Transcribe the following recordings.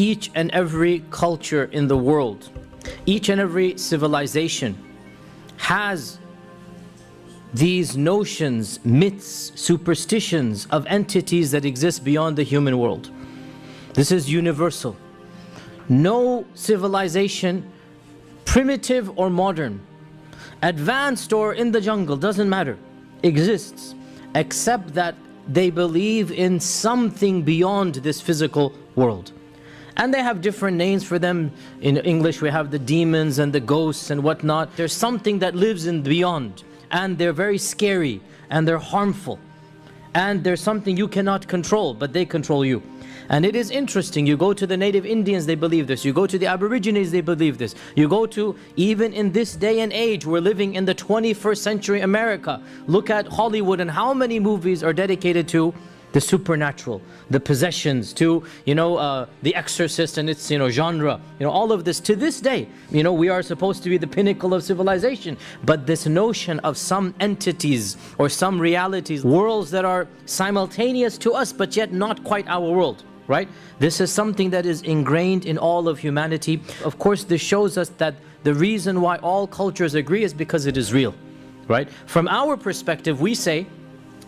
each and every culture in the world, each and every civilization has these notions, myths, superstitions of entities that exist beyond the human world. This is universal. No civilization, primitive or modern, advanced or in the jungle, doesn't matter, exists, except that they believe in something beyond this physical world. And they have different names for them. In English we have the demons and the ghosts and whatnot. There's something that lives in beyond, and they're very scary and they're harmful. And there's something you cannot control, but they control you. And it is interesting, you go to the native Indians, they believe this. You go to the Aborigines, they believe this. You go to, even in this day and age, we're living in the 21st century America. Look at Hollywood and how many movies are dedicated to the supernatural, the possessions, to, The Exorcist and its, genre. All of this, to this day, we are supposed to be the pinnacle of civilization. But this notion of some entities or some realities, worlds that are simultaneous to us, but yet not quite our world. Right? This is something that is ingrained in all of humanity. Of course, this shows us that the reason why all cultures agree is because it is real. Right? From our perspective, we say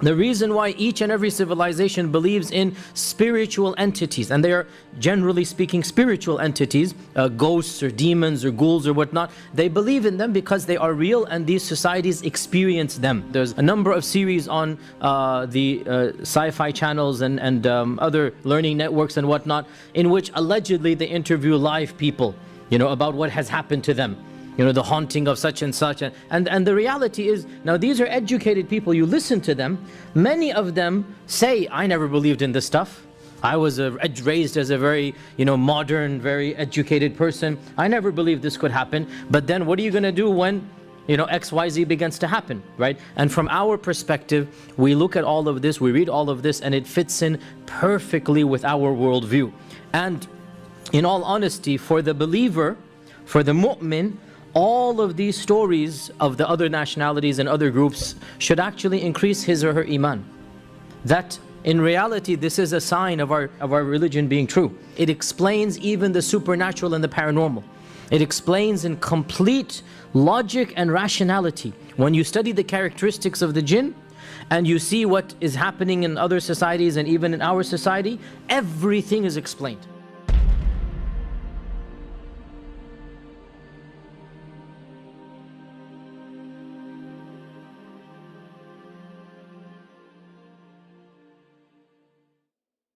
the reason why each and every civilization believes in spiritual entities, and they are generally speaking spiritual entities, ghosts or demons or ghouls or whatnot, they believe in them because they are real and these societies experience them. There's a number of series on the sci-fi channels and other learning networks and whatnot, in which allegedly they interview live people, about what has happened to them. The haunting of such and such, and the reality is, now these are educated people, you listen to them, many of them say, I never believed in this stuff. I was raised as a very, modern, very educated person. I never believed this could happen. But then what are you going to do when, XYZ begins to happen, right? And from our perspective, we look at all of this, we read all of this, and it fits in perfectly with our worldview. And in all honesty, for the believer, for the mu'min, all of these stories of the other nationalities and other groups should actually increase his or her iman. That in reality this is a sign of our religion being true. It explains even the supernatural and the paranormal. It explains in complete logic and rationality. When you study the characteristics of the jinn and you see what is happening in other societies and even in our society, everything is explained.